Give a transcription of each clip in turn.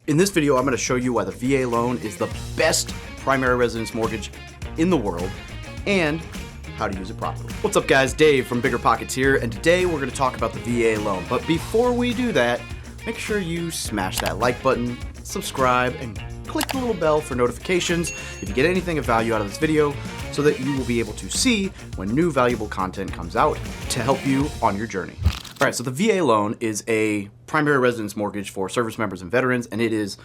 In this video, I'm going to show you why the VA loan is the best primary residence mortgage in the world and how to use it properly. What's up guys, Dave from BiggerPockets here, and today we're going to talk about the VA loan. But before we do that, make sure you smash that like button, subscribe, and click the little bell for notifications if you get anything of value out of this video so that you will be able to see when new valuable content comes out to help you on your journey. All right, so the VA loan is a primary residence mortgage for service members and veterans, and it is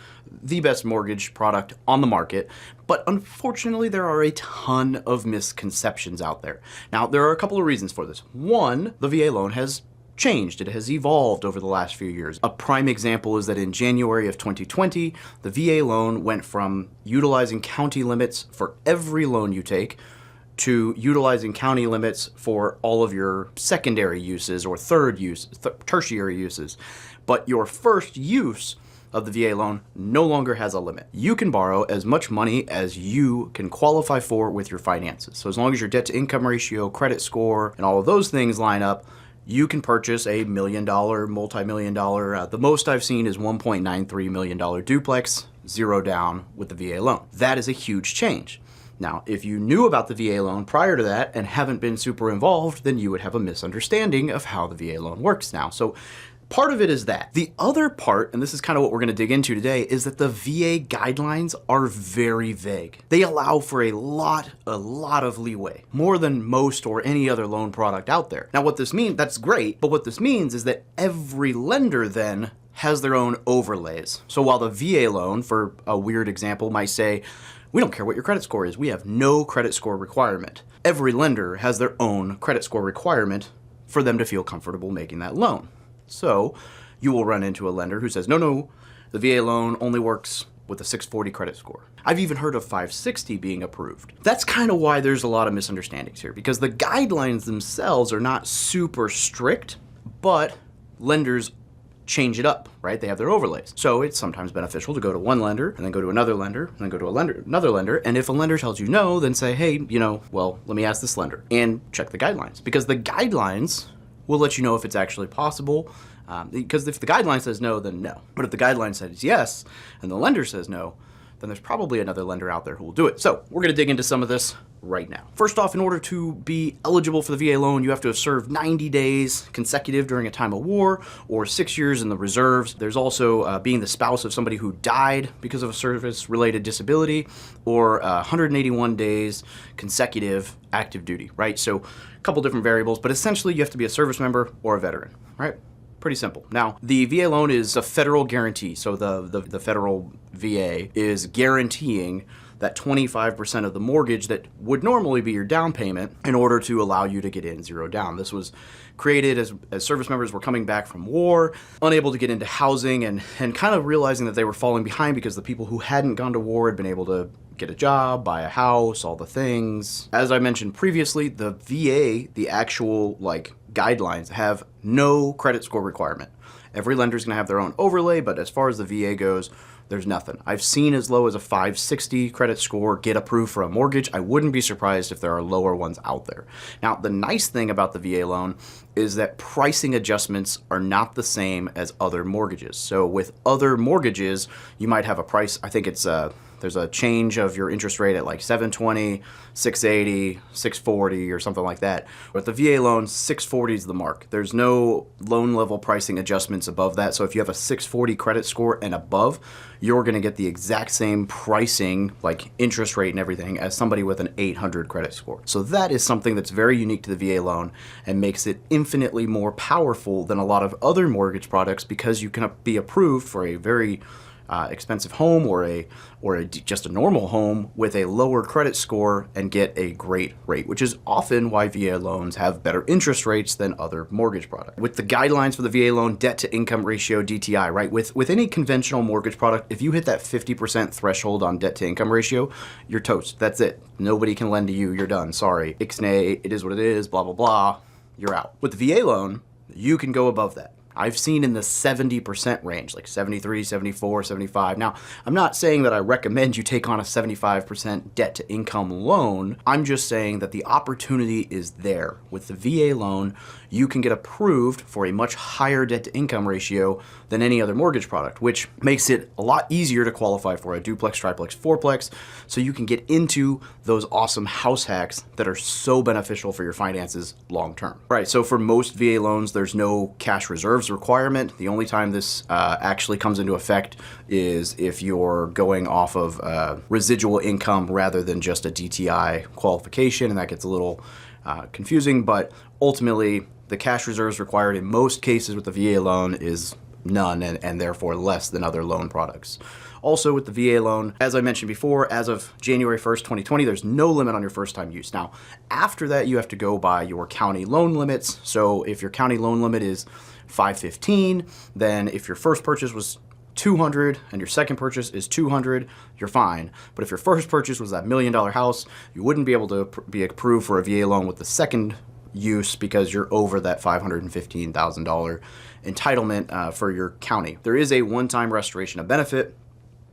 the best mortgage product on the market. But unfortunately, there are a ton of misconceptions out there. Now, there are a couple of reasons for this. One, the VA loan has changed. It has evolved over the last few years. A prime example is that in January of 2020, the VA loan went from utilizing county limits for every loan you take to utilizing county limits for all of your secondary uses or tertiary uses. But your first use of the VA loan no longer has a limit. You can borrow as much money as you can qualify for with your finances. So as long as your debt to income ratio, credit score, and all of those things line up, you can purchase a $1 million, multi-million dollar, the most I've seen is $1.93 million duplex, zero down with the VA loan. That is a huge change. Now, if you knew about the VA loan prior to that and haven't been super involved, then you would have a misunderstanding of how the VA loan works now. So part of it is that. The other part, and this is kind of what we're going to dig into today, is that the VA guidelines are very vague. They allow for a lot of leeway, more than most or any other loan product out there. Now, what this means, that's great, but what this means is that every lender then has their own overlays. So while the VA loan, for a weird example, might say, we don't care what your credit score is. We have no credit score requirement. Every lender has their own credit score requirement for them to feel comfortable making that loan. So you will run into a lender who says, no, the VA loan only works with a 640 credit score. I've even heard of 560 being approved. That's kind of why there's a lot of misunderstandings here, because the guidelines themselves are not super strict, but lenders change it up, right? They have their overlays. So it's sometimes beneficial to go to one lender and then go to another lender and then go to another lender. And if a lender tells you no, then say, hey, well, let me ask this lender and check the guidelines, because the guidelines will let you know if it's actually possible. Because if the guideline says no, then no. But if the guideline says yes and the lender says no, then there's probably another lender out there who will do it. So we're going to dig into some of this right now. First off, in order to be eligible for the VA loan, you have to have served 90 days consecutive during a time of war or 6 years in the reserves. There's also being the spouse of somebody who died because of a service-related disability, or 181 days consecutive active duty, right? So a couple different variables, but essentially you have to be a service member or a veteran, right? Pretty simple. Now, the VA loan is a federal guarantee. So the federal VA is guaranteeing that 25% of the mortgage that would normally be your down payment in order to allow you to get in zero down. This was created as service members were coming back from war, unable to get into housing, and kind of realizing that they were falling behind because the people who hadn't gone to war had been able to get a job, buy a house, all the things. As I mentioned previously, the VA, the actual guidelines, have no credit score requirement. Every lender's gonna have their own overlay, but as far as the VA goes, there's nothing. I've seen as low as a 560 credit score get approved for a mortgage. I wouldn't be surprised if there are lower ones out there. Now, the nice thing about the VA loan is that pricing adjustments are not the same as other mortgages. So with other mortgages, you might have a price, I think it's there's a change of your interest rate at like 720, 680, 640 or something like that. With the VA loan, 640 is the mark. There's no loan level pricing adjustments above that. So if you have a 640 credit score and above, you're gonna get the exact same pricing, like interest rate and everything, as somebody with an 800 credit score. So that is something that's very unique to the VA loan and makes it infinitely more powerful than a lot of other mortgage products, because you can be approved for a very expensive home or just a normal home with a lower credit score and get a great rate, which is often why VA loans have better interest rates than other mortgage products. With the guidelines for the VA loan, debt to income ratio, DTI, right? With any conventional mortgage product, if you hit that 50% threshold on debt to income ratio, you're toast. That's it. Nobody can lend to you. You're done. Sorry. Ixnay, it is what it is, blah, blah, blah. You're out. With the VA loan, you can go above that. I've seen in the 70% range, like 73, 74, 75. Now, I'm not saying that I recommend you take on a 75% debt to income loan. I'm just saying that the opportunity is there. With the VA loan, you can get approved for a much higher debt to income ratio than any other mortgage product, which makes it a lot easier to qualify for a duplex, triplex, fourplex, so you can get into those awesome house hacks that are so beneficial for your finances long term. Right, so for most VA loans, there's no cash reserves requirement. The only time this actually comes into effect is if you're going off of residual income rather than just a DTI qualification, and that gets a little confusing, but ultimately the cash reserves required in most cases with the VA loan is none, and therefore less than other loan products. Also with the VA loan, as I mentioned before, as of January 1st, 2020, there's no limit on your first time use. Now, after that, you have to go by your county loan limits. So if your county loan limit is 515, then if your first purchase was 200 and your second purchase is 200, you're fine. But if your first purchase was that $1 million house, you wouldn't be able to be approved for a VA loan with the second use because you're over that $515,000 entitlement for your county. There is a one-time restoration of benefit.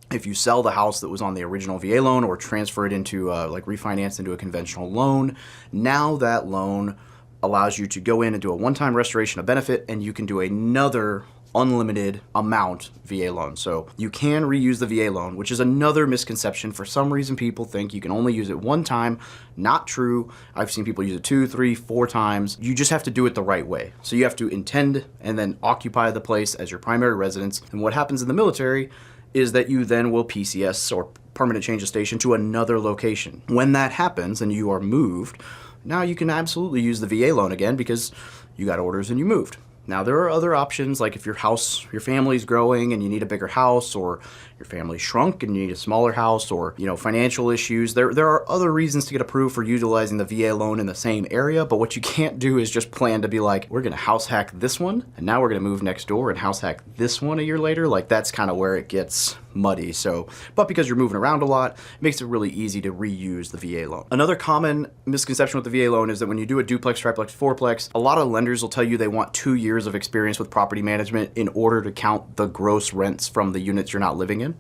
If you sell the house that was on the original VA loan or transfer it into like refinance into a conventional loan, now that loan allows you to go in and do a one-time restoration of benefit, and you can do another unlimited amount VA loan. So you can reuse the VA loan, which is another misconception. For some reason, people think you can only use it one time. Not true. I've seen people use it 2, 3, 4 times. You just have to do it the right way. So you have to intend and then occupy the place as your primary residence. And what happens in the military is that you then will PCS, or permanent change of station, to another location. When that happens and you are moved, now you can absolutely use the VA loan again because you got orders and you moved. Now, there are other options, like if your family's growing and you need a bigger house, or your family shrunk and you need a smaller house, or, financial issues. There are other reasons to get approved for utilizing the VA loan in the same area, but what you can't do is just plan to be like, we're gonna house hack this one, and now we're gonna move next door and house hack this one a year later. Like, that's kind of where it gets muddy. So, but because you're moving around a lot, it makes it really easy to reuse the VA loan. Another common misconception with the VA loan is that when you do a duplex, triplex, fourplex, a lot of lenders will tell you they want 2 years of experience with property management in order to count the gross rents from the units you're not living in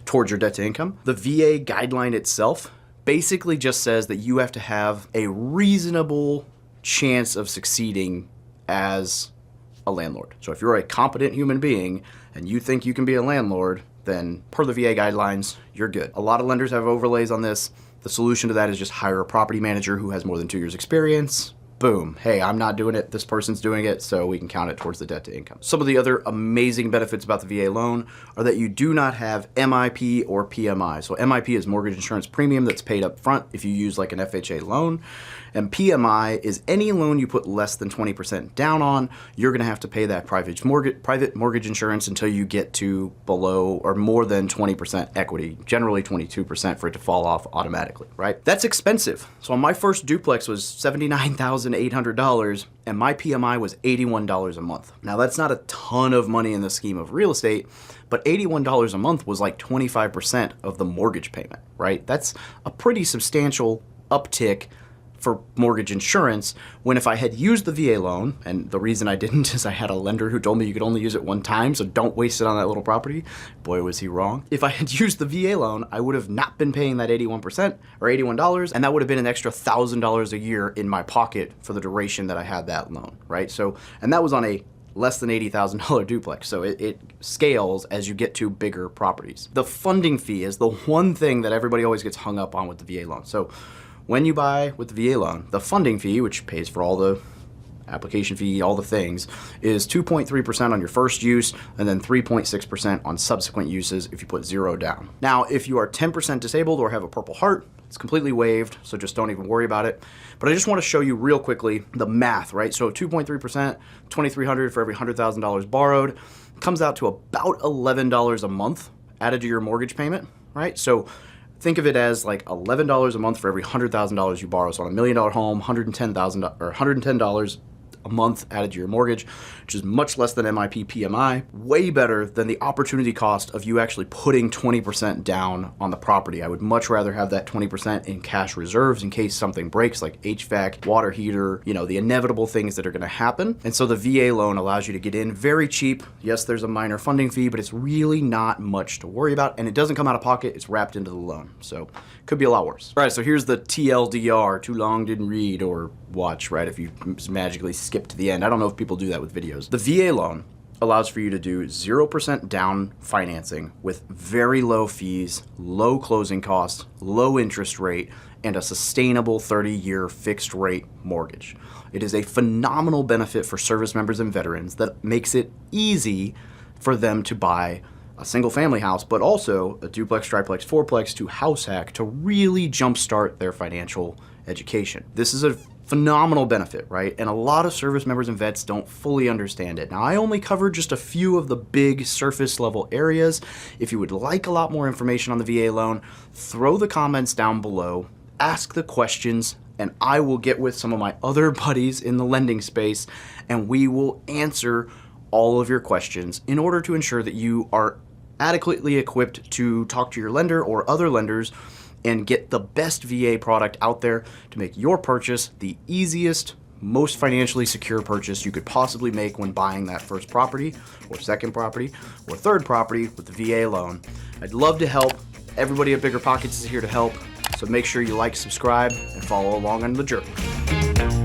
towards your debt to income. The VA guideline itself basically just says that you have to have a reasonable chance of succeeding as a landlord. So if you're a competent human being and you think you can be a landlord, then per the VA guidelines, you're good. A lot of lenders have overlays on this. The solution to that is just hire a property manager who has more than 2 years experience. Boom. Hey, I'm not doing it. This person's doing it, so we can count it towards the debt to income. Some of the other amazing benefits about the VA loan are that you do not have MIP or PMI. So MIP is mortgage insurance premium that's paid up front if you use like an FHA loan. And PMI is any loan you put less than 20% down on, you're gonna have to pay that private mortgage insurance until you get to below or more than 20% equity, generally 22% for it to fall off automatically, right? That's expensive. So on my first duplex was $79,800 and my PMI was $81 a month. Now that's not a ton of money in the scheme of real estate, but $81 a month was like 25% of the mortgage payment, right? That's a pretty substantial uptick for mortgage insurance, when if I had used the VA loan, and the reason I didn't is I had a lender who told me you could only use it one time, so don't waste it on that little property. Boy, was he wrong. If I had used the VA loan, I would have not been paying that 81% or $81, and that would have been an extra $1,000 a year in my pocket for the duration that I had that loan, right? So, and that was on a less than $80,000 duplex. So it scales as you get to bigger properties. The funding fee is the one thing that everybody always gets hung up on with the VA loan. So when you buy with the VA loan, the funding fee, which pays for all the application fee, all the things, is 2.3% on your first use and then 3.6% on subsequent uses if you put 0 down. Now, if you are 10% disabled or have a Purple Heart, it's completely waived, so just don't even worry about it. But I just want to show you real quickly the math, right? So 2.3%, $2,300 for every $100,000 borrowed, comes out to about $11 a month added to your mortgage payment, right? So think of it as like $11 a month for every $100,000 you borrow. So on $1 million home, $110,000 or $110 a month added to your mortgage, which is much less than MIP PMI, way better than the opportunity cost of you actually putting 20% down on the property. I would much rather have that 20% in cash reserves in case something breaks, like HVAC, water heater, the inevitable things that are gonna happen. And so the VA loan allows you to get in very cheap. Yes, there's a minor funding fee, but it's really not much to worry about, and it doesn't come out of pocket, it's wrapped into the loan. So could be a lot worse. All right, so here's the TLDR, too long didn't read or watch, right? If you magically skip to the end. I don't know if people do that with videos. The VA loan allows for you to do 0% down financing with very low fees, low closing costs, low interest rate, and a sustainable 30-year fixed rate mortgage. It is a phenomenal benefit for service members and veterans that makes it easy for them to buy a single family house, but also a duplex, triplex, fourplex to house hack to really jumpstart their financial education. This is a phenomenal benefit, right? And a lot of service members and vets don't fully understand it. Now, I only covered just a few of the big surface level areas. If you would like a lot more information on the VA loan, throw the comments down below, ask the questions, and I will get with some of my other buddies in the lending space, and we will answer all of your questions in order to ensure that you are adequately equipped to talk to your lender or other lenders and get the best VA product out there to make your purchase the easiest, most financially secure purchase you could possibly make when buying that first property or second property or third property with the VA loan. I'd love to help. Everybody at BiggerPockets is here to help. So make sure you like, subscribe, and follow along on the journey.